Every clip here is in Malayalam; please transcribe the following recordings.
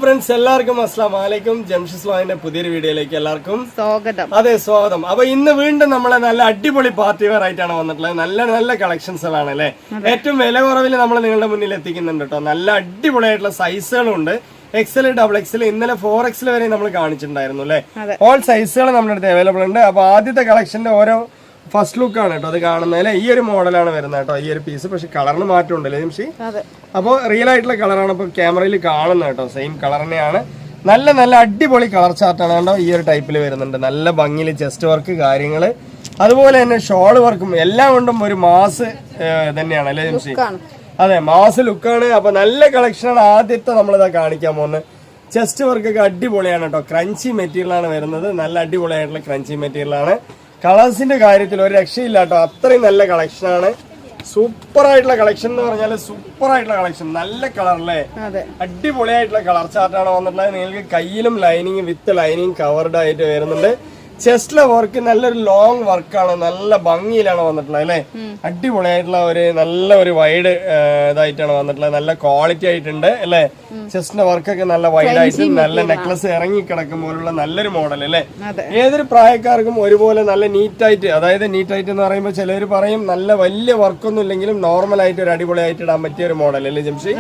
ഫ്രണ്ട്സ്, എല്ലാവർക്കും അസ്സലാമു അലൈക്കും. ജംഷിസ് വ്ളോഗിന്റെ പുതിയൊരു വീഡിയോയിലേക്ക് എല്ലാവർക്കും സ്വാഗതം. അതെ, സ്വാഗതം. അപ്പൊ ഇന്ന് വീണ്ടും നമ്മളെ നല്ല അടിപൊളി പാർട്ടി വെയർ ആയിട്ടാണ് വന്നിട്ടുള്ളത്. നല്ല നല്ല കളക്ഷൻസുകളാണ് അല്ലെ. ഏറ്റവും വില കുറവിൽ നമ്മൾ നിങ്ങളുടെ മുന്നിൽ എത്തിക്കുന്നുണ്ട് കേട്ടോ. നല്ല അടിപൊളിയായിട്ടുള്ള സൈസുകളും ഉണ്ട്. XL, XXL, ഇന്നലെ 4XL വരെ നമ്മൾ കാണിച്ചിട്ടുണ്ടായിരുന്നു അല്ലെ. ഓൾ സൈസുകൾ നമ്മുടെ അടുത്ത് അവൈലബിൾ ഉണ്ട്. അപ്പൊ ആദ്യത്തെ കളക്ഷന്റെ ഓരോ ഫസ്റ്റ് ലുക്ക് ആണ് കേട്ടോ അത് കാണുന്നത്. ഈ ഒരു മോഡലാണ് വരുന്നത് കേട്ടോ, ഈ ഒരു പീസ്. പക്ഷെ കളറിന് മാറ്റം ഉണ്ടല്ലേ ജംഷി? അപ്പോൾ റിയൽ ആയിട്ടുള്ള കളറാണ് ഇപ്പൊ ക്യാമറയിൽ കാണുന്നത് കേട്ടോ. സെയിം കളർ തന്നെയാണ്. നല്ല നല്ല അടിപൊളി കളർ ചാർട്ടാണ് കേട്ടോ. ഈ ഒരു ടൈപ്പിൽ വരുന്നുണ്ട്. നല്ല ഭംഗിയിൽ ചെസ്റ്റ് വർക്ക് കാര്യങ്ങള്, അതുപോലെ തന്നെ ഷോൾ വർക്കും എല്ലാം കൊണ്ടും ഒരു മാസ് തന്നെയാണ് അല്ലേ ജംഷി? അതെ, മാസ് ലുക്കാണ്. അപ്പൊ നല്ല കളക്ഷനാണ്. ആദ്യത്തെ നമ്മളിതാ കാണിക്കാൻ പോകുന്നത്. ചെസ്റ്റ് വർക്കൊക്കെ അടിപൊളിയാണ് കേട്ടോ. ക്രഞ്ചി മെറ്റീരിയൽ ആണ് വരുന്നത്. നല്ല അടിപൊളിയായിട്ടുള്ള ക്രഞ്ചി മെറ്റീരിയൽ ആണ്. കളേഴ്സിന്റെ കാര്യത്തിൽ ഒരു രക്ഷയില്ല കേട്ടോ. അത്രയും നല്ല കളക്ഷനാണ്. സൂപ്പർ ആയിട്ടുള്ള കളക്ഷൻ എന്ന് പറഞ്ഞാല് സൂപ്പർ ആയിട്ടുള്ള കളക്ഷൻ. നല്ല കളർ അല്ലേ, അടിപൊളിയായിട്ടുള്ള കളർ ചാർട്ടാണ് വന്നിട്ടുള്ളത്. നിങ്ങൾക്ക് കയ്യിലും ലൈനിങ് വിത്ത് ലൈനിങ് കവർഡ് ആയിട്ട് വരുന്നുണ്ട്. ചെസ്റ്റിലെ വർക്ക് നല്ലൊരു ലോങ് വർക്കാണ്. നല്ല ഭംഗിയിലാണ് വന്നിട്ടുള്ളത് അല്ലെ. അടിപൊളിയായിട്ടുള്ള ഒരു നല്ല ഒരു വൈഡ് ഇതായിട്ടാണ് വന്നിട്ടുള്ളത്. നല്ല ക്വാളിറ്റി ആയിട്ടുണ്ട് അല്ലെ. ചെസ്റ്റിന്റെ വർക്കൊക്കെ നല്ല വൈഡ് ആയിട്ട് നല്ല നെക്ലസ് ഇറങ്ങി കിടക്കും പോലുള്ള നല്ലൊരു മോഡൽ അല്ലെ. ഏതൊരു പ്രായക്കാർക്കും ഒരുപോലെ നല്ല നീറ്റായിട്ട്, അതായത് നീറ്റായിട്ട് എന്ന് പറയുമ്പോൾ ചിലർ പറയും നല്ല വലിയ വർക്കൊന്നും ഇല്ലെങ്കിലും നോർമൽ ആയിട്ട് ഒരു അടിപൊളിയായിട്ട് ഇടാൻ പറ്റിയ ഒരു മോഡൽ അല്ലേ ജംഷി?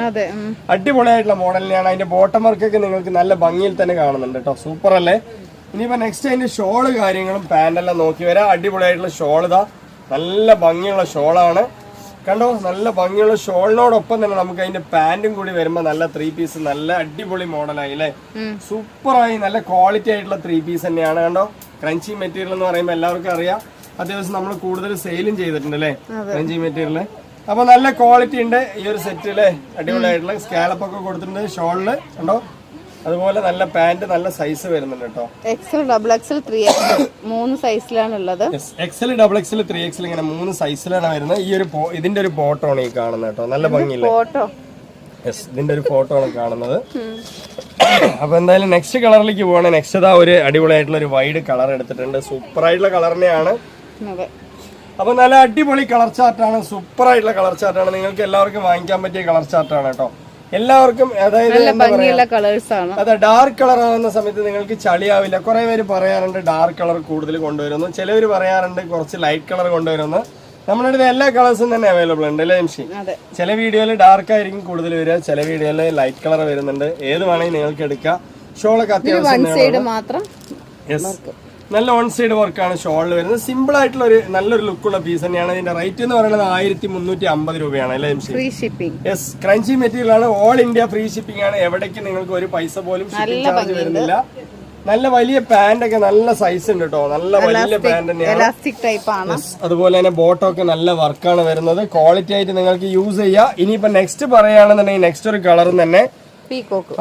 അടിപൊളിയായിട്ടുള്ള മോഡലിനെയാണ്. അതിന്റെ ബോട്ടം വർക്കൊക്കെ നിങ്ങൾക്ക് നല്ല ഭംഗിയിൽ തന്നെ കാണുന്നുണ്ട് കേട്ടോ. സൂപ്പർ അല്ലേ. ഇനിയിപ്പോ നെക്സ്റ്റ് അതിന്റെ ഷോള് കാര്യങ്ങളും പാൻറ്റെല്ലാം നോക്കി വരാം. അടിപൊളിയായിട്ടുള്ള ഷോൾ ഇതാ, നല്ല ഭംഗിയുള്ള ഷോളാണ് കണ്ടോ. നല്ല ഭംഗിയുള്ള ഷോളിനോടൊപ്പം തന്നെ നമുക്ക് അതിന്റെ പാന്റും കൂടി വരുമ്പോ നല്ല 3 പീസ് നല്ല അടിപൊളി മോഡലായി അല്ലെ. സൂപ്പറായി നല്ല ക്വാളിറ്റി ആയിട്ടുള്ള 3 പീസ് തന്നെയാണ് കണ്ടോ. ക്രഞ്ചി മെറ്റീരിയൽ എന്ന് പറയുമ്പോൾ എല്ലാവർക്കും അറിയാം. അത്യാവശ്യം നമ്മൾ കൂടുതൽ സെയിലും ചെയ്തിട്ടുണ്ട് അല്ലെ ക്രഞ്ചി മെറ്റീരിയൽ. അപ്പൊ നല്ല ക്വാളിറ്റി ഉണ്ട് ഈ ഒരു സെറ്റ് അല്ലെ. അടിപൊളിയായിട്ടുള്ള സ്കാലപ്പ് ഒക്കെ കൊടുത്തിട്ടുണ്ട് ഷോളില് കണ്ടോ. അതുപോലെ നല്ല പാന്റ് നല്ല സൈസ് വരുന്നുണ്ട് കേട്ടോ. XL, XXL, 3XL 3 സൈസിലാണ് ഉള്ളത്. XL, XXL, 3XL ഇങ്ങനെ 3 സൈസിലാണ് വരുന്നത്. ഈ ഒരു ഇതിന്റെ ഒരു ഫോട്ടോ ആണ് ഈ കാണുന്നത് കേട്ടോ. നല്ല ഭംഗിയില്ലേ ഫോട്ടോ? ഇതിന്റെ ഒരു ഫോട്ടോ ആണ് കാണുന്നത്. അപ്പൊ എന്തായാലും നെക്സ്റ്റ് കളറിലേക്ക് പോവാണ്. നെക്സ്റ്റ് ഇതാ ഒരു അടിപൊളിയായിട്ടുള്ള ഒരു വൈഡ് കളർ എടുത്തിട്ടുണ്ട്. സൂപ്പർ ആയിട്ടുള്ള കളർ തന്നെയാണ്. അപ്പൊ നല്ല അടിപൊളി കളർ ചാർട്ടാണ്. സൂപ്പർ ആയിട്ടുള്ള കളർ ചാർട്ടാണ്. നിങ്ങൾക്ക് എല്ലാവർക്കും വാങ്ങിക്കാൻ പറ്റിയ കളർ ചാർട്ടാണ് കേട്ടോ. എല്ലാവർക്കും അതായത് അതെ, ഡാർക്ക് കളർ ആവുന്ന സമയത്ത് നിങ്ങൾക്ക് ചളിയാവില്ല. കുറെ പേര് പറയാറുണ്ട് ഡാർക്ക് കളർ കൂടുതൽ കൊണ്ടുവരുന്നു, ചിലവര് പറയാറുണ്ട് കുറച്ച് ലൈറ്റ് കളർ കൊണ്ടുവരുന്നു. നമ്മുടെ അടുത്ത് എല്ലാ കളേഴ്സും തന്നെ അവൈലബിൾ ഉണ്ട് അല്ലേ ജംഷി? ചില വീഡിയോയിൽ ഡാർക്ക് ആയിരിക്കും കൂടുതൽ വരിക, ചില വീഡിയോയിൽ ലൈറ്റ് കളർ വരുന്നുണ്ട്. ഏത് വേണമെങ്കിൽ നിങ്ങൾക്ക് എടുക്കാം. ഷോളൊക്കെ അത്യാവശ്യം നല്ല ഓൺ സൈഡ് വർക്കാണ് ഷോളിൽ വരുന്നത്. സിമ്പിൾ ആയിട്ടുള്ള ഒരു നല്ലൊരു ലുക്കുള്ള പീസ് തന്നെയാണ്. ഇതിന്റെ റേറ്റ് എന്ന് പറയുന്നത് 1350 രൂപയാണ് അല്ലേ ജംഷി? യെസ്, ക്രഞ്ചി മെറ്റീരിയൽ ആണ്. ഓൾ ഇന്ത്യ ഫ്രീ ഷിപ്പിംഗ് ആണ്. എവിടേക്ക് നിങ്ങൾക്ക് ഒരു പൈസ പോലും ഷിപ്പിംഗ് ചാർജ് വരുന്നില്ല. നല്ല വലിയ പാന്റ് ഒക്കെ നല്ല സൈസ് ഉണ്ട് കേട്ടോ. നല്ല വലിയ പാന്റ് തന്നെയാണ്. അതുപോലെ തന്നെ ബോട്ടം ഒക്കെ നല്ല വർക്കാണ് വരുന്നത്. ക്വാളിറ്റി ആയിട്ട് നിങ്ങൾക്ക് യൂസ് ചെയ്യാം. ഇനിയിപ്പോ നെക്സ്റ്റ് പറയുകയാണെന്നുണ്ടെങ്കിൽ നെക്സ്റ്റ് ഒരു കളറും തന്നെ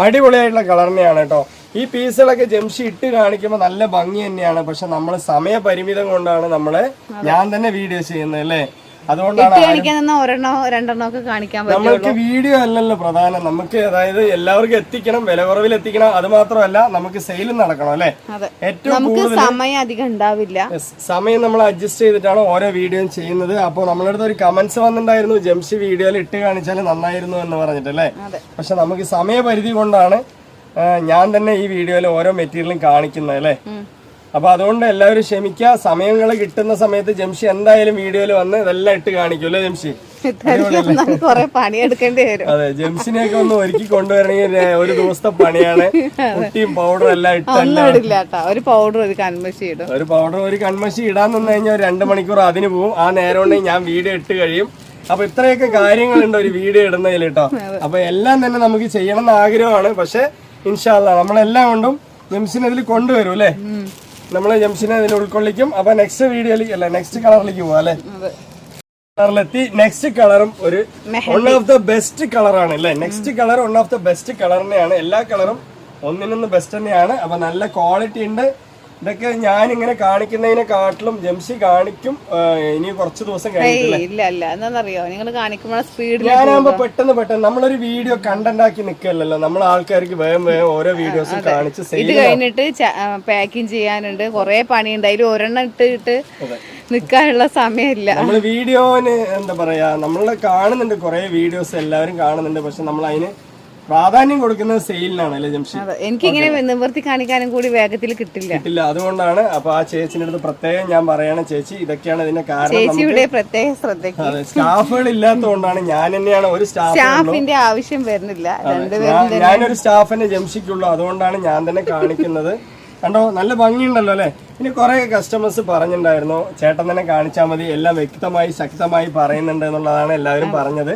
അടിപൊളിയായിട്ടുള്ള കളർ തന്നെയാണ് കേട്ടോ. ഈ പീസുകളൊക്കെ ജംഷി ഇട്ട് കാണിക്കുമ്പോൾ നല്ല ഭംഗി തന്നെയാണ്. പക്ഷെ നമ്മള് സമയപരിമിതം കൊണ്ടാണ് ഞാൻ തന്നെ വീഡിയോ ചെയ്യുന്നത് അല്ലേ. അതുകൊണ്ടാണ് നമ്മൾക്ക് വീഡിയോ അല്ലല്ലോ പ്രധാനം. നമുക്ക് അതായത് എല്ലാവർക്കും എത്തിക്കണം, വില കുറവിൽ എത്തിക്കണം. അത് മാത്രമല്ല നമുക്ക് സെയിലും നടക്കണം അല്ലെ. ഏറ്റവും കൂടുതൽ സമയം നമ്മൾ അഡ്ജസ്റ്റ് ചെയ്തിട്ടാണ് ഓരോ വീഡിയോയും ചെയ്യുന്നത്. അപ്പോൾ നമ്മളടുത്ത് ഒരു കമന്റ്സ് വന്നിട്ടുണ്ടായിരുന്നു, ജംഷി വീഡിയോയിൽ ഇട്ട് കാണിച്ചാൽ നന്നായിരുന്നു എന്ന് പറഞ്ഞിട്ടല്ലേ. പക്ഷെ നമുക്ക് സമയപരിധി കൊണ്ടാണ് ഞാൻ തന്നെ ഈ വീഡിയോയിൽ ഓരോ മെറ്റീരിയലും കാണിക്കുന്നത് അല്ലേ. അപ്പൊ അതുകൊണ്ട് എല്ലാവരും ക്ഷമിക്കുക. സമയങ്ങൾ കിട്ടുന്ന സമയത്ത് ജംഷി എന്തായാലും വീഡിയോയിൽ വന്ന് ഇതെല്ലാം ഇട്ട് കാണിക്കൂല്ലേ ജംഷി? അതെ, ജംഷിനെയൊക്കെ ഒന്ന് ഒരുക്കി കൊണ്ടുവരണമെങ്കിൽ ഒരു ദിവസത്തെ പണിയാണ്. കുട്ടിയും പൗഡറും എല്ലാം ഇട്ട് ഒരു പൗഡർ ഒരു കൺമഷി ഇടാൻ നിന്ന് കഴിഞ്ഞാൽ 2 മണിക്കൂർ അതിന് പോവും. ആ നേരം കൊണ്ട് ഞാൻ വീഡിയോ ഇട്ട് കഴിയും. അപ്പൊ ഇത്രയൊക്കെ കാര്യങ്ങളുണ്ട് ഒരു വീഡിയോ ഇടുന്നതിൽ കേട്ടോ. അപ്പൊ എല്ലാം തന്നെ നമുക്ക് ചെയ്യണം എന്ന് ആഗ്രഹമാണ്. പക്ഷെ ഇൻഷാ അല്ലാഹ് നമ്മളെല്ലാം കൊണ്ടും ജംഷിനെ ഇതിൽ കൊണ്ടുവരും അല്ലെ. നമ്മള് ജംഷിനെ ഇതിൽ ഉൾക്കൊള്ളിക്കും. അപ്പൊ നെക്സ്റ്റ് വീഡിയോയിലേക്ക് അല്ലെ നെക്സ്റ്റ് കളറിലേക്ക് പോവാ അല്ലെ. കളറിലെത്തി. നെക്സ്റ്റ് കളറും ഒരു വൺ ഓഫ് ദ ബെസ്റ്റ് കളറാണ് അല്ലെ. Next colour one of the best colour തന്നെയാണ്. എല്ലാ കളറും ഒന്നിനൊന്ന് ബെസ്റ്റ് തന്നെയാണ്. അപ്പൊ നല്ല ക്വാളിറ്റി ഉണ്ട്. ഇതൊക്കെ ഞാൻ ഇങ്ങനെ കാണിക്കുന്നതിനെക്കാട്ടിലും ജംഷി കാണിക്കും ഇനി കുറച്ച് ദിവസം ഞാനാകുമ്പോ പെട്ടെന്ന് നമ്മളൊരു വീഡിയോ കണ്ടന്റ് ആക്കി നിൽക്കല്ലോ. നമ്മൾ ആൾക്കാർക്ക് വേഗം ഓരോ വീഡിയോസും കാണിച്ച് ഇത് കഴിഞ്ഞിട്ട് പാക്കിങ് ചെയ്യാനുണ്ട്. കുറെ പണിയുണ്ട്. അതിൽ ഒരെണ്ണം ഇട്ടിട്ട് നിക്കാനുള്ള സമയമില്ല. നമ്മള് വീഡിയോന് എന്താ പറയാ, നമ്മള് കാണുന്നുണ്ട് കുറെ വീഡിയോസ് എല്ലാവരും കാണുന്നുണ്ട്. പക്ഷെ നമ്മൾ അതിന് പ്രാധാന്യം കൊടുക്കുന്നത് സെയിലിനാണ് അല്ലേ ജംഷി? എനിക്കിങ്ങനെ നിവർത്തി കാണിക്കാനും കൂടി വേഗത്തിൽ കിട്ടില്ല. അതുകൊണ്ടാണ്. അപ്പൊ ആ ചേച്ചിന്റെ അടുത്ത് പ്രത്യേകം ഞാൻ പറയാണ്, ചേച്ചി ഇതൊക്കെയാണ് ഇതിന്റെ കാരണം. ചേച്ചിയുടെ പ്രത്യേക ശ്രദ്ധയ്ക്ക്. അതെ, സ്റ്റാഫുകൾ ഇല്ലാത്തതുകൊണ്ടാണ്. ഞാൻ തന്നെയാണ് ഒരു സ്റ്റാഫിന്റെ ആവശ്യം വരുന്നില്ല. ഞാനൊരു സ്റ്റാഫിനെ ജംഷിക്കുള്ളൂ, അതുകൊണ്ടാണ് ഞാൻ തന്നെ കാണിക്കുന്നത്. കണ്ടോ, നല്ല ഭംഗിയുണ്ടല്ലോ അല്ലെ. ഇനി കുറെ കസ്റ്റമേഴ്സ് പറഞ്ഞിട്ടുണ്ടായിരുന്നു, ചേട്ടൻ തന്നെ കാണിച്ചാൽ മതി, എല്ലാം വ്യക്തമായി ശക്തമായി പറയുന്നുണ്ട് എന്നുള്ളതാണ് എല്ലാവരും പറഞ്ഞത്.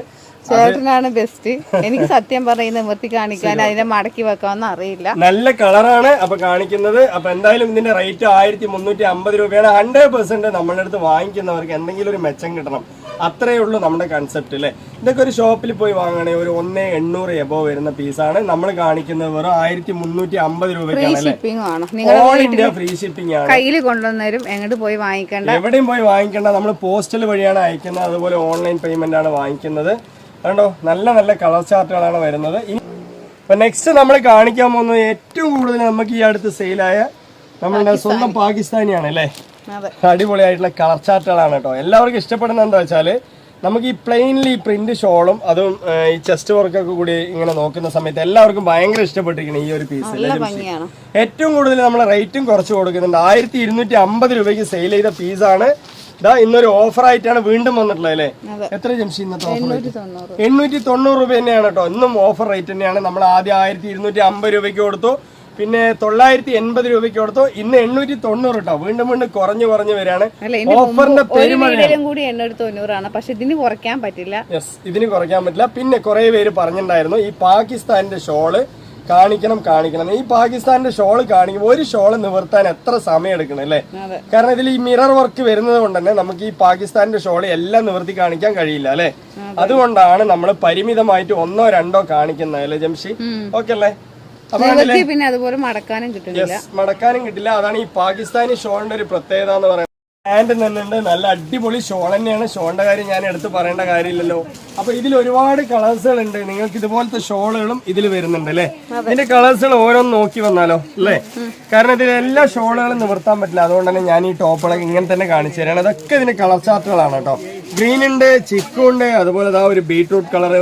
ചേട്ടനാണ് ബെസ്റ്റ്. എനിക്ക് സത്യം പറയുന്ന നിവർത്തി കാണിക്കാൻ അതിനെ മടക്കി വെക്കാമെന്ന് അറിയില്ല. നല്ല കളറാണ് അപ്പൊ കാണിക്കുന്നത്. അപ്പൊ എന്തായാലും ഇതിന്റെ റേറ്റ് 1350 രൂപയാണ്. 100% നമ്മളുടെ അടുത്ത് വാങ്ങിക്കുന്നവർക്ക് എന്തെങ്കിലും ഒരു മെച്ചം കിട്ടണം, അത്രയേ ഉള്ളൂ നമ്മുടെ കൺസെപ്റ്റ് അല്ലേ. ഇതൊക്കെ ഒരു ഷോപ്പിൽ പോയി വാങ്ങണേ ഒരു 1800 എബോ വരുന്ന പീസാണ്. നമ്മൾ കാണിക്കുന്നത് വെറും 1350 രൂപയ്ക്കാണ്. ഓൾ ഇന്ത്യ ഫ്രീ ഷിപ്പിംഗ് ആണ്. കയ്യിൽ കൊണ്ടുവന്നേരും, എങ്ങോട്ട് പോയി വാങ്ങിക്കണ്ട, എവിടെയും പോയി വാങ്ങിക്കണ്ട. നമ്മൾ പോസ്റ്റൽ വഴിയാണ് അയക്കുന്നത്, അതുപോലെ ഓൺലൈൻ പേയ്മെന്റ് ആണ് വാങ്ങിക്കുന്നത്. കണ്ടോ, നല്ല നല്ല കളർ ചാർട്ടുകളാണ് വരുന്നത്. ഇപ്പൊ നെക്സ്റ്റ് നമ്മൾ കാണിക്കാൻ പോകുന്നത് ഏറ്റവും കൂടുതൽ നമുക്ക് ഈ അടുത്ത് സെയിലായ നമ്മളുടെ സ്വന്തം പാകിസ്ഥാനിയാണ് അല്ലേ. അടിപൊളിയായിട്ടുള്ള കളർ ചാർട്ടുകളാണ് കേട്ടോ. എല്ലാവർക്കും ഇഷ്ടപ്പെടുന്ന എന്താ വെച്ചാല്, നമുക്ക് ഈ പ്ലെയിൻലി പ്രിന്റ് ഷോളും അതും ഈ ചെസ്റ്റ് വർക്കൊക്കെ കൂടി ഇങ്ങനെ നോക്കുന്ന സമയത്ത് എല്ലാവർക്കും ഭയങ്കര ഇഷ്ടപ്പെട്ടിരിക്കണം ഈ ഒരു പീസ്. ഏറ്റവും കൂടുതൽ നമ്മൾ റേറ്റും കുറച്ച് കൊടുക്കുന്നുണ്ട്. 1250 രൂപയ്ക്ക് സെയിൽ ചെയ്ത പീസാണ്. ഇതാ ഇന്നൊരു ഓഫർ ആയിട്ടാണ് വീണ്ടും വന്നിട്ടുള്ളത് അല്ലേ. എത്ര ജംഷി ഇന്നത്തെ ഓഫർ? 890 രൂപ തന്നെയാണ് കേട്ടോ. ഇന്നും ഓഫർ റേറ്റ് തന്നെയാണ്. നമ്മൾ ആദ്യം 1250 രൂപയ്ക്ക് കൊടുത്തു, പിന്നെ 980 രൂപയ്ക്ക് കൊടുത്തു, ഇന്ന് 890 കേട്ടോ. വീണ്ടും വീണ്ടും കുറഞ്ഞു വരികയാണ്. ഓഫറിന്റെ കൂടി 890 പക്ഷെ ഇതിന് കുറയ്ക്കാൻ പറ്റില്ല. യെസ്, ഇതിന് കുറയ്ക്കാൻ പറ്റില്ല. പിന്നെ കുറെ പേര് പറഞ്ഞിട്ടുണ്ടായിരുന്നു ഈ പാകിസ്ഥാന്റെ ഷോള് കാണിക്കണം. ഈ പാകിസ്ഥാന്റെ ഷോള് കാണിക്കുമ്പോൾ ഒരു ഷോള് നിവർത്താൻ എത്ര സമയം എടുക്കണം അല്ലേ. കാരണം ഇതിൽ ഈ മിറർ വർക്ക് വരുന്നത് കൊണ്ട് തന്നെ നമുക്ക് ഈ പാകിസ്ഥാന്റെ ഷോള് എല്ലാം നിവർത്തി കാണിക്കാൻ കഴിയില്ല അല്ലെ. അതുകൊണ്ടാണ് നമ്മൾ പരിമിതമായിട്ട് 1 or 2 കാണിക്കുന്നത് അല്ലേ ജംഷി? ഓക്കെ അല്ലേ. പിന്നെ അതുപോലെ മടക്കാനും കിട്ടില്ല. അതാണ് ഈ പാകിസ്ഥാനി ഷോളിന്റെ ഒരു പ്രത്യേകത എന്ന് പറയുന്നത്. പാന്റ് തന്നെയുണ്ട്, നല്ല അടിപൊളി ഷോൾ തന്നെയാണ്. ഷോളിന്റെ കാര്യം ഞാൻ എടുത്ത് പറയേണ്ട കാര്യമില്ലല്ലോ. അപ്പൊ ഇതിൽ ഒരുപാട് കളേഴ്സുകൾ ഉണ്ട്. നിങ്ങൾക്ക് ഇതുപോലത്തെ ഷോളുകളും ഇതിൽ വരുന്നുണ്ട് അല്ലെ. ഇതിന്റെ കളേഴ്സുകൾ ഓരോന്ന് നോക്കി വന്നാലോ അല്ലേ. കാരണം ഇതിൽ എല്ലാ ഷോളുകളും നിവർത്താൻ പറ്റില്ല, അതുകൊണ്ട് തന്നെ ഞാൻ ഈ ടോപ്പുകളൊക്കെ ഇങ്ങനെ തന്നെ കാണിച്ചു തരാണ്. അതൊക്കെ ഇതിന്റെ കളർ ചാർട്ടുകളാണ് കേട്ടോ. ഗ്രീൻ ഉണ്ട്, ചിക്കു ഉണ്ട്, അതുപോലെ ഒരു ബീട്രൂട്ട് കളർ,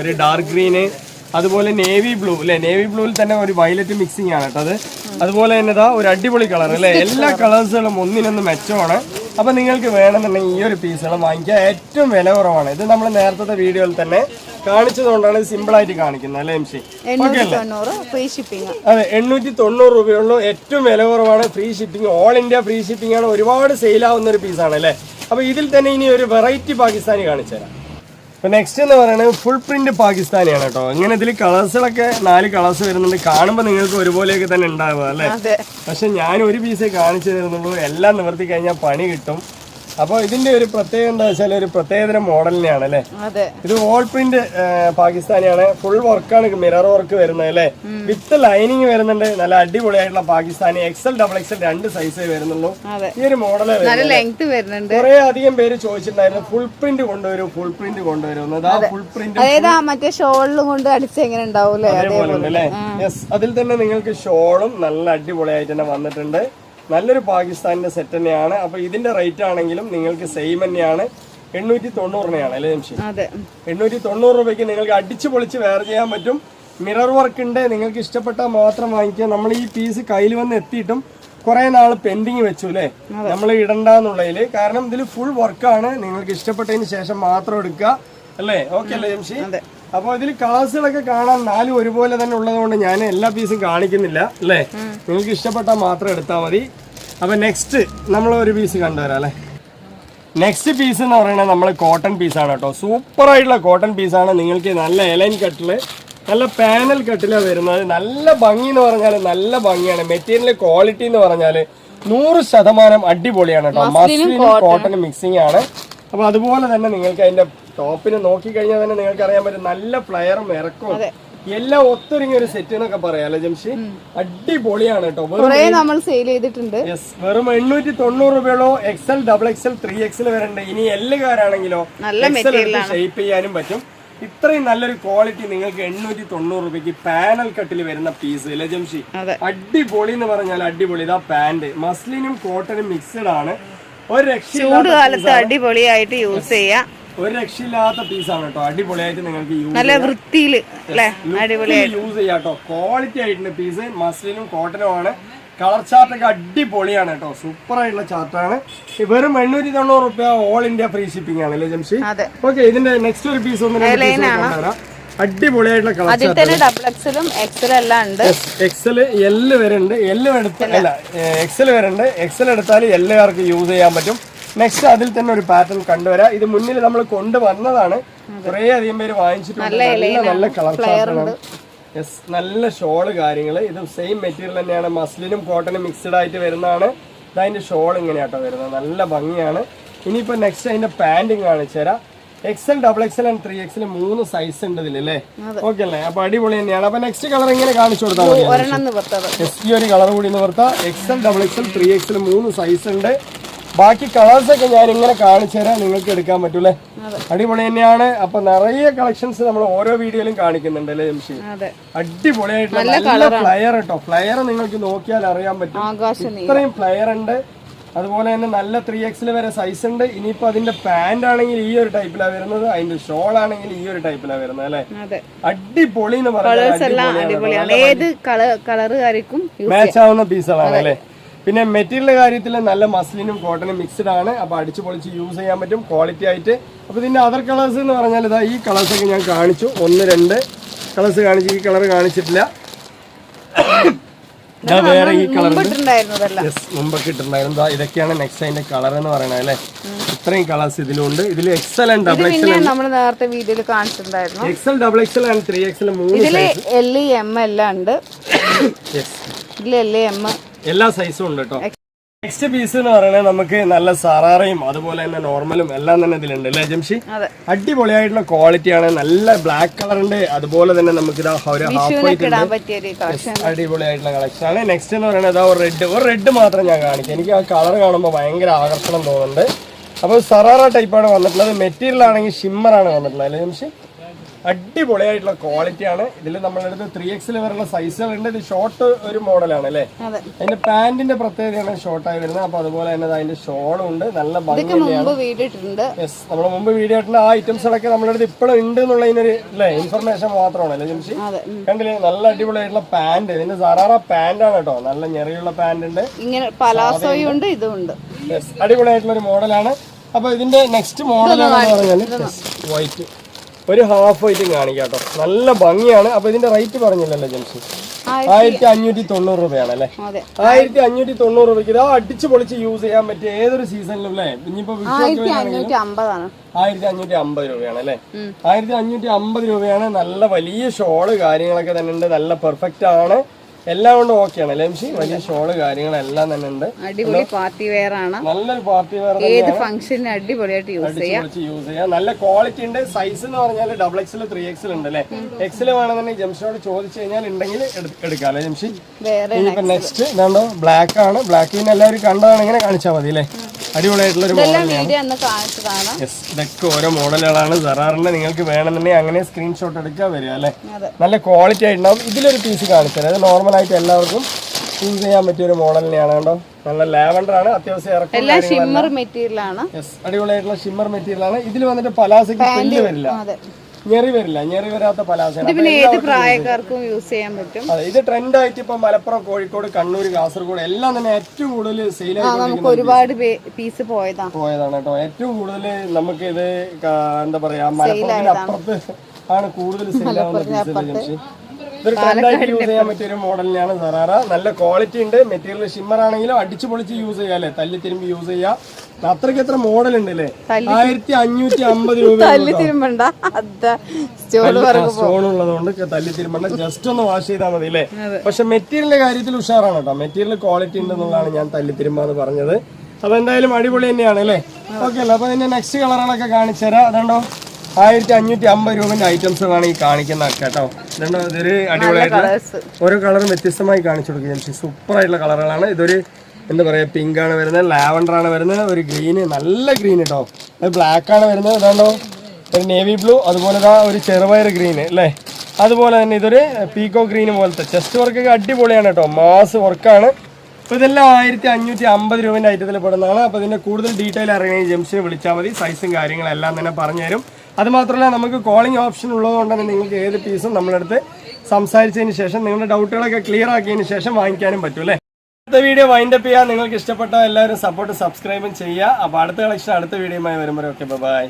ഒരു ഡാർക്ക് ഗ്രീന്, അതുപോലെ നേവി ബ്ലൂ അല്ലെ. നേവി ബ്ലൂവിൽ തന്നെ ഒരു വയലറ്റ് മിക്സിംഗ് ആണ് കേട്ടോ അത്. അതുപോലെ തന്നെ ഒരു അടിപൊളി കളർ അല്ലെ. എല്ലാ കളേഴ്സുകളും ഒന്നിനൊന്ന് മെച്ചമാണ്. അപ്പൊ നിങ്ങൾക്ക് വേണമെന്നുണ്ടെങ്കിൽ ഈ ഒരു പീസുകൾ വാങ്ങിക്കുക. ഏറ്റവും വില കുറവാണ്. ഇത് നമ്മൾ നേരത്തെ വീഡിയോയിൽ തന്നെ കാണിച്ചതുകൊണ്ടാണ് സിമ്പിൾ ആയിട്ട് കാണിക്കുന്നത് അല്ലെ എംഷി? ഓക്കെ അല്ലേ. അതെ, 890 രൂപയുള്ളൂ. ഏറ്റവും വില കുറവാണ്. Free shipping, all India free shipping ആണ്. ഒരുപാട് സെയിലാവുന്ന ഒരു പീസാണ് അല്ലെ. അപ്പൊ ഇതിൽ തന്നെ ഇനി ഒരു വെറൈറ്റി പാകിസ്ഥാനി കാണിച്ചു തരാം. ഇപ്പൊ നെക്സ്റ്റ് എന്ന് പറയുന്നത് ഫുൾ പ്രിന്റ് പാകിസ്ഥാനിയാണ് കേട്ടോ. ഇങ്ങനെ ഇതിൽ കളേഴ്സുകളൊക്കെ 4 കളേഴ്സ് വരുന്നുണ്ട്. കാണുമ്പോൾ നിങ്ങൾക്ക് ഒരുപോലെയൊക്കെ തന്നെ ഉണ്ടാവുക അല്ലേ. പക്ഷെ ഞാൻ ഒരു പീസേ കാണിച്ചു തരുന്നുള്ളൂ. എല്ലാം നിവർത്തി കഴിഞ്ഞാൽ പണി കിട്ടും. അപ്പോൾ ഇതിന്റെ ഒരു പ്രത്യേകത എന്താ വെച്ചാൽ ഒരു പ്രത്യേകതരം മോഡലിനെയാണ് അല്ലേ. ഇത് ഓൾ പ്രിന്റ് പാകിസ്ഥാനിയാണ്. ഫുൾ വർക്കാണ്, മിറർ വർക്ക് വരുന്നത് അല്ലേ. വിത്ത് ലൈനിങ് വരുന്നുണ്ട്. നല്ല അടിപൊളിയായിട്ടുള്ള പാകിസ്ഥാനി. XL, XXL 2 സൈസേ വരുന്നുള്ളൂ. ഈ ഒരു മോഡല് വരുന്നുണ്ട്. കുറെ അധികം പേര് ചോദിച്ചിട്ടുണ്ടായിരുന്നു ഫുൾ പ്രിന്റ് കൊണ്ടുവരും, ഫുൾ പ്രിന്റ് കൊണ്ടുവരുന്നത്. ആ ഫുൾ പ്രിന്റ് മറ്റേ ഷോളിലും കൊണ്ട് അടിച്ച് എങ്ങനെ ഉണ്ടാവും അല്ലേ. യെസ്, അതിൽ തന്നെ നിങ്ങൾക്ക് ഷോളും നല്ല അടിപൊളിയായിട്ട് തന്നെ വന്നിട്ടുണ്ട്. നല്ലൊരു പാകിസ്ഥാനിന്റെ സെറ്റ് തന്നെയാണ്. അപ്പൊ ഇതിന്റെ റേറ്റ് ആണെങ്കിലും നിങ്ങൾക്ക് സെയിം തന്നെയാണ്. 890 അല്ലേ ജംഷി? 890 രൂപയ്ക്ക് നിങ്ങൾക്ക് അടിച്ചു പൊളിച്ച് വെയർ ചെയ്യാൻ പറ്റും. മിറർ വർക്ക് ഉണ്ട്, നിങ്ങൾക്ക് ഇഷ്ടപ്പെട്ടാൽ മാത്രം വാങ്ങിക്കുക. നമ്മൾ ഈ പീസ് കയ്യിൽ വന്ന് എത്തിയിട്ടും കുറെ നാൾ പെൻഡിങ് വെച്ചു അല്ലേ, നമ്മൾ ഇടണ്ടെന്നുള്ളതില്. കാരണം ഇതിൽ ഫുൾ വർക്കാണ്. നിങ്ങൾക്ക് ഇഷ്ടപ്പെട്ടതിന് ശേഷം മാത്രം എടുക്കുക അല്ലേ. ഓക്കെ അല്ലേ ജംഷി? അപ്പൊ ഇതിൽ കളേഴ്സുകളൊക്കെ കാണാൻ 4 ഒരുപോലെ തന്നെ ഉള്ളത് കൊണ്ട് ഞാൻ എല്ലാ പീസും കാണിക്കുന്നില്ല അല്ലേ. നിങ്ങൾക്ക് ഇഷ്ടപ്പെട്ടാൽ മാത്രം എടുത്താൽ മതി. അപ്പൊ നെക്സ്റ്റ് നമ്മൾ ഒരു പീസ് കണ്ടുവരാം അല്ലേ. നെക്സ്റ്റ് പീസ് എന്ന് പറയുന്നത് നമ്മൾ കോട്ടൺ പീസാണ് കേട്ടോ. സൂപ്പർ ആയിട്ടുള്ള കോട്ടൺ പീസാണ്. നിങ്ങൾക്ക് നല്ല എലൈൻ കട്ടില്, നല്ല പാനൽ കട്ടിലാണ് വരുന്നത്. നല്ല ഭംഗി എന്ന് പറഞ്ഞാൽ നല്ല ഭംഗിയാണ്. മെറ്റീരിയൽ ക്വാളിറ്റി എന്ന് പറഞ്ഞാൽ 100% അടിപൊളിയാണ് കേട്ടോ. മസ്ലിനും കോട്ടൺ മിക്സിംഗ് ആണ്. അപ്പൊ അതുപോലെ തന്നെ നിങ്ങൾക്ക് അതിന്റെ ടോപ്പിന് നോക്കിക്കഴിഞ്ഞാൽ തന്നെ നിങ്ങൾക്ക് അറിയാൻ പറ്റും നല്ല ഫ്ലയറും ഇറക്കവും എല്ലാം ഒത്തൊരുങ്ങിയ ഒരു സെറ്റ് എന്നൊക്കെ പറയാം അല്ലെ ജംഷി? അടിപൊളിയാണ് കേട്ടോ. നമ്മൾ സെയിൽ ചെയ്തിട്ടുണ്ട്. യെസ്, വെറും 890 രൂപയുള്ളൂ. XL, XXL 3XL വരെ ഉണ്ട്. ഇനി എല്ലുകാരാണെങ്കിലോ ഷേപ്പ് ചെയ്യാനും പറ്റും. ഇത്രയും നല്ലൊരു ക്വാളിറ്റി നിങ്ങൾക്ക് 890 രൂപയ്ക്ക് പാനൽ കട്ടിൽ വരുന്ന പീസ് അല്ലേ ജംഷി? അടിപൊളി എന്ന് പറഞ്ഞാൽ അടിപൊളി. ഇതാ പാന്റ് മസ്ലിനും കോട്ടനും മിക്സഡ് ആണ്. ഒരു ചൂട് കാലത്ത് അടിപൊളിയായിട്ട് യൂസ് ചെയ്യാം. ഒരു രക്ഷയില്ലാത്ത പീസാണ് കേട്ടോ. അടിപൊളിയായിട്ട് നിങ്ങൾക്ക് നല്ല വൃത്തിയില് യൂസ് ചെയ്യാം കേട്ടോ. ക്വാളിറ്റി ആയിട്ടുണ്ട് പീസ്. മസ്ലിനും കോട്ടനും ആണ്. കളർ ചാർട്ടൊക്കെ അടിപൊളിയാണ് കേട്ടോ. സൂപ്പർ ആയിട്ടുള്ള ചാർട്ടാണ്. വെറും 890 രൂപ ഓൾ ഇന്ത്യ ഫ്രീ ഷിപ്പിംഗ് ആണ് അല്ലേ ജംഷി? ഓക്കെ, ഇതിന്റെ നെക്സ്റ്റ് ഒരു പീസ് അടിപൊളിയായിട്ടുള്ള കളർ എക്സൽ എല്ല് വരുന്നുണ്ട്. എക്സൽ വരുന്നുണ്ട്. എക്സൽ എടുത്താൽ എല്ലാവർക്കും യൂസ് ചെയ്യാൻ പറ്റും. നെക്സ്റ്റ് അതിൽ തന്നെ ഒരു പാറ്റേൺ കണ്ടുവരാം. ഇത് മുന്നിൽ നമ്മൾ കൊണ്ടുവന്നതാണ്. കുറേ അധികം പേര് വാങ്ങിച്ചിട്ടുണ്ട്. നല്ല കളർ ചാർട്ടാണ്. നല്ല ഷോള് കാര്യങ്ങള്. ഇത് സെയിം മെറ്റീരിയൽ തന്നെയാണ്. മസ്ലിനും കോട്ടനും മിക്സ്ഡ് ആയിട്ട് വരുന്നതാണ്. ഇതതിന്റെ ഷോൾ ഇങ്ങനെയാട്ടോ വരുന്നത്. നല്ല ഭംഗിയാണ്. ഇനിയിപ്പോ നെക്സ്റ്റ് അതിന്റെ പാന്റിങ് കാണിച്ചു തരാം. XL, XXL and 3XL 3 size ഉണ്ട് ഇതിലല്ലേ? ഓക്കെ അല്ലേ? അപ്പൊ അടിപൊളി തന്നെയാണ്. അപ്പൊ നെക്സ്റ്റ് കളർ ഇങ്ങനെ കാണിച്ചു കൊടുത്താൽ മതി. ഈ ഒരു കളർ കൂടി നിവർത്താം. XL, XXL, 3XL 3 സൈസ് ഉണ്ട്. ബാക്കി കളേഴ്സ് ഒക്കെ ഞാൻ ഇങ്ങനെ കാണിച്ചു തരാം, നിങ്ങൾക്ക് എടുക്കാൻ പറ്റൂലേ? അടിപൊളി തന്നെയാണ്. അപ്പൊ നിറയെ കളക്ഷൻസ് നമ്മൾ ഓരോ വീഡിയോയിലും കാണിക്കുന്നുണ്ട് അല്ലേ ജംഷി? അടിപൊളിയായിട്ടുള്ള നല്ല ഫ്ലയർ കേട്ടോ. ഫ്ലയർ നിങ്ങൾക്ക് നോക്കിയാൽ അറിയാൻ പറ്റും. ഇത്രയും ഫ്ലയർ ഉണ്ട്. അതുപോലെ തന്നെ നല്ല 3XL വരെ സൈസ് ഉണ്ട്. ഇനിയിപ്പോ അതിന്റെ പാന്റ് ആണെങ്കിൽ ഈ ഒരു ടൈപ്പിലാണ് വരുന്നത്. അതിന്റെ ഷോൾ ആണെങ്കിൽ ഈ ഒരു ടൈപ്പിലാണ് വരുന്നത് അല്ലെ? അടിപൊളി എന്ന് പറഞ്ഞാൽ മാച്ച് ആവുന്ന പീസുകളാണ് അല്ലെ? പിന്നെ മെറ്റീരിയൽ കാര്യത്തിൽ നല്ല മസ്ലിനും കോട്ടനും മിക്സ്ഡ് ആണ്. അപ്പൊ അടിച്ചു പൊളിച്ച് യൂസ് ചെയ്യാൻ പറ്റും ക്വാളിറ്റി ആയിട്ട്. അപ്പൊ ഇതിന്റെ അതർ കളേഴ്സ് എന്ന് പറഞ്ഞാൽ ഇതാ ഈ കളേഴ്സ് ഒക്കെ ഞാൻ കാണിച്ചു. 1-2 കളേഴ്സ് കാണിച്ചു. ഈ കളർ കാണിച്ചിട്ടില്ല. വേറെ ഈ കളർ മുമ്പൊക്കെ ഇട്ടുണ്ടായിരുന്നു. ഇതൊക്കെയാണ് നെക്സ്റ്റ് അതിന്റെ കളർ എന്ന് പറയുന്നത് അല്ലെ? ഇത്രയും കളേഴ്സ് ഇതിലുണ്ട്. ഇതിൽ XL ആൻഡ് XXL നമ്മൾ നേരത്തെ വീഡിയോയിൽ കാണിച്ചിട്ടുണ്ടായിരുന്നു. XL, XXL and 3XL 3 L, M എല്ലാം ഉണ്ട്. എല്ലാ സൈസും ഉണ്ട് കേട്ടോ. നെക്സ്റ്റ് പീസ് എന്ന് പറയുന്നത് നമുക്ക് നല്ല സറാറയും അതുപോലെ തന്നെ നോർമലും എല്ലാം തന്നെ ഇതിലുണ്ട് അല്ലേ ജംഷി? അടിപൊളിയായിട്ടുള്ള ക്വാളിറ്റിയാണ്. നല്ല ബ്ലാക്ക് കളർ ഉണ്ട്. അതുപോലെ തന്നെ നമുക്ക് ഇതാ ഒരു ഹാഫ് വൈറ്റ് അടിപൊളിയായിട്ടുള്ള കളക്ഷൻ ആണ്. നെക്സ്റ്റ് എന്ന് പറയുന്നത് ഒരു റെഡ് മാത്രം ഞാൻ കാണിക്കാം. എനിക്ക് ആ കളർ കാണുമ്പോൾ ഭയങ്കര ആകർഷണം തോന്നുന്നുണ്ട്. അപ്പോൾ സറാറ ടൈപ്പാണ് വന്നിട്ടുള്ളത്. മെറ്റീരിയൽ ആണെങ്കിൽ ഷിമ്മറാണ് വന്നിട്ടുള്ളത് അല്ലേ ജംഷി? അടിപൊളിയായിട്ടുള്ള ക്വാളിറ്റിയാണ്. ഇതിൽ നമ്മളെടുത്ത് 3XL വരെയുള്ള സൈസുകളുണ്ട്. ഇത് ഷോർട്ട് ഒരു മോഡലാണ് അല്ലേ? അതിന്റെ പാന്റിന്റെ പ്രത്യേകതയാണ് ഷോർട്ടായി വരുന്നത്. അപ്പൊ അതുപോലെ തന്നെ അതിന്റെ ഷോളും ഉണ്ട്. നല്ല ഭംഗിയാണ്. നമ്മൾ മുമ്പ് വീഡിയോ ഇട്ടുണ്ട്. ആ ഐറ്റംസുകളൊക്കെ നമ്മളെടുത്ത് ഇപ്പോഴും ഉണ്ട് എന്നുള്ളതിനൊരു അല്ലേ ഇൻഫർമേഷൻ മാത്രമാണ് അല്ലേ ജംഷി? കണ്ടില്ലേ? നല്ല അടിപൊളിയായിട്ടുള്ള പാന്റ്. ഇതിന്റെ സറാറ പാന്റ് ആണ് കേട്ടോ. നല്ല ഞെറിയുള്ള പാന്റ് ഉണ്ട്. അടിപൊളിയായിട്ടുള്ള ഒരു മോഡലാണ്. അപ്പൊ ഇതിന്റെ നെക്സ്റ്റ് മോഡലാണെന്ന് പറഞ്ഞാൽ വൈറ്റ്, ഒരു ഹാഫ് വൈറ്റും കാണിക്കാം കേട്ടോ. നല്ല ഭംഗിയാണ്. അപ്പൊ ഇതിന്റെ റേറ്റ് പറഞ്ഞില്ലല്ലോ ജംഷി? 1590 രൂപയാണ് അല്ലെ? 1590 രൂപയ്ക്ക് ഇതാ അടിച്ചു പൊളിച്ച് യൂസ് ചെയ്യാൻ പറ്റിയ ഏതൊരു സീസണിലും അല്ലേ? ഇനിയിപ്പോ 1550 രൂപയാണ് അല്ലെ? 1550 രൂപയാണ്. നല്ല വലിയ ഷോള് കാര്യങ്ങളൊക്കെ തന്നെ ഉണ്ട്. നല്ല പെർഫെക്റ്റ് ആണ്. എല്ലാം കൊണ്ട് ഓക്കെയാണ് അല്ലേ ജംഷി? വലിയ ഷോള് കാര്യങ്ങളെല്ലാം തന്നെ ഉണ്ട്. അടിപൊളി പാർട്ടി വെയർ ആണ്. നല്ലൊരു പാർട്ടി വെയർ, ഏത് ഫംഗ്ഷന് അടിപൊളിയായിട്ട് യൂസ് ചെയ്യാം. നല്ല ക്വാളിറ്റി ഉണ്ട്. സൈസ് എന്ന് പറഞ്ഞാൽ XXL 3XL ഉണ്ട് അല്ലെ? XL വേണമെന്നുണ്ടെങ്കിൽ ജംഷിനോട് ചോദിച്ചു കഴിഞ്ഞാൽ ഉണ്ടെങ്കിൽ എടുക്കാം അല്ലെ ജംഷി? ഇനിയിപ്പോ നെക്സ്റ്റ് ഇതാണ്ടോ ബ്ലാക്ക് ആണ്. ബ്ലാക്ക് പിന്നെ എല്ലാവരും കണ്ടതാണ്. ഇങ്ങനെ കാണിച്ചാൽ മതി അല്ലേ? അടിപൊളിയായിട്ടുള്ള ഒരു മോഡലാണ്. ഇതൊക്കെ ഓരോ മോഡലുകളാണ്. സറാറിന്റെ നിങ്ങൾക്ക് വേണമെന്നുണ്ടെങ്കിൽ അങ്ങനെ സ്ക്രീൻഷോട്ട് എടുക്കാൻ വരിക അല്ലെ? നല്ല ക്വാളിറ്റി ആയിട്ടുണ്ടാവും. ഇതിലൊരു പീസ് കാണിച്ചത് അത് നോർമൽ ആയിട്ട് എല്ലാവർക്കും യൂസ് ചെയ്യാൻ പറ്റിയ ഒരു മോഡൽ തന്നെയാണ് കേട്ടോ. നല്ല ലാവൻഡർ ആണ്. അത്യാവശ്യം അടിപൊളിയായിട്ടുള്ള ഷിമ്മർ മെറ്റീരിയൽ ആണ്. ഇതിൽ വന്നിട്ട് പലാസയ്ക്ക് പെല്ല് വരില്ല, ഞെറി വരില്ല. ഞെറി വരാത്ത പലാസയാണ്. ഇത് ട്രെൻഡ് ആയിട്ട് ഇപ്പൊ മലപ്പുറം, കോഴിക്കോട്, കണ്ണൂർ, കാസർഗോഡ് എല്ലാം തന്നെ ഏറ്റവും കൂടുതൽ സെയിൽ ഒരുപാട് പീസ് പോയതാണ് കേട്ടോ. ഏറ്റവും കൂടുതൽ നമുക്ക് ഇത് എന്താ പറയാ മലപ്പുറത്തിന് അപ്പുറത്ത് ആണ് കൂടുതൽ സെയിൽ ആവുന്ന പീസ്. ഇതൊരു ട്രെൻഡായിട്ട് യൂസ് ചെയ്യാൻ പറ്റിയ ഒരു മോഡലിനാണ് സറാറ. നല്ല ക്വാളിറ്റി ഉണ്ട്. മെറ്റീരിയൽ ഷിമ്മർ ആണെങ്കിലും അടിച്ചു പൊളിച്ച് യൂസ് ചെയ്യാം അല്ലെ? തല്ലി തിരുമ്പി യൂസ് ചെയ്യാം. അത്രയ്ക്ക് എത്ര മോഡൽ ഉണ്ട് അല്ലേ? 1550 രൂപ. സ്റ്റോൺ ഉള്ളതുകൊണ്ട് തല്ലി തിരുമ്പണ്ട, ജസ്റ്റ് ഒന്ന് വാഷ് ചെയ്താൽ മതി അല്ലേ? പക്ഷെ മെറ്റീരിയലിന്റെ കാര്യത്തിൽ ഉഷാറാണ് കേട്ടോ. മെറ്റീരിയൽ ക്വാളിറ്റി ഉണ്ടെന്നുള്ളതാണ് ഞാൻ തല്ലി തിരുമ്പാന്ന് പറഞ്ഞത്. അപ്പൊ എന്തായാലും അടിപൊളി തന്നെയാണ് അല്ലേ? ഓക്കെ അല്ലേ? അപ്പൊ ഇതിന്റെ നെക്സ്റ്റ് കളറുകളൊക്കെ കാണിച്ചു തരാം. അതുകൊണ്ടോ 1550 രൂപന്റെ ഐറ്റംസ് ആണ് ഈ കാണിക്കുന്ന കേട്ടോ. ഇതുണ്ടോ? ഇതൊരു അടിപൊളിയായിട്ടുള്ള ഓരോ കളറും വ്യത്യസ്തമായി കാണിച്ചു കൊടുക്കുക. സൂപ്പർ ആയിട്ടുള്ള കളറുകളാണ്. ഇതൊരു എന്താ പറയാ പിങ്ക് ആണ് വരുന്നത്, ലാവൻഡർ ആണ് വരുന്നത്, ഒരു ഗ്രീന്, നല്ല ഗ്രീൻ കേട്ടോ. അത് ബ്ലാക്ക് ആണ് വരുന്നത്. ഇതാണ്ടോ ഒരു നേവി ബ്ലൂ, അതുപോലെ ഒരു ചെറുപയർ ഗ്രീന് അല്ലേ? അതുപോലെ തന്നെ ഇതൊരു പീക്കോ ഗ്രീൻ പോലത്തെ ചെസ്റ്റ് വർക്കൊക്കെ അടിപൊളിയാണ് കേട്ടോ. മാസ് വർക്കാണ്. അപ്പോൾ ഇതെല്ലാം 1550 രൂപേൻ്റെ ഐറ്റത്തിൽ പെടുന്നതാണ്. അപ്പോൾ ഇതിൻ്റെ കൂടുതൽ ഡീറ്റെയിൽ അറിയണമെങ്കിൽ ജംഷനെ വിളിച്ചാൽ മതി. സൈസും കാര്യങ്ങളെല്ലാം തന്നെ പറഞ്ഞുതരും. അതുമാത്രമല്ല നമുക്ക് കോളിംഗ് ഓപ്ഷൻ ഉള്ളതുകൊണ്ട് തന്നെ നിങ്ങൾക്ക് ഏത് പീസും നമ്മളടുത്ത് സംസാരിച്ചതിന് ശേഷം നിങ്ങളുടെ ഡൗട്ടുകളൊക്കെ ക്ലിയർ ആക്കിയതിന് ശേഷം വാങ്ങിക്കാനും പറ്റും അല്ലേ. അടുത്ത വീഡിയോ വൈൻഡപ്പ് ചെയ്യാൻ നിങ്ങൾക്ക് ഇഷ്ടപ്പെട്ട എല്ലാവരും സപ്പോർട്ട് സബ്സ്ക്രൈബും ചെയ്യുക. അപ്പോൾ അടുത്ത കളക്ഷൻ അടുത്ത വീഡിയോയുമായി വരുമ്പോഴൊക്കെ ബൈ.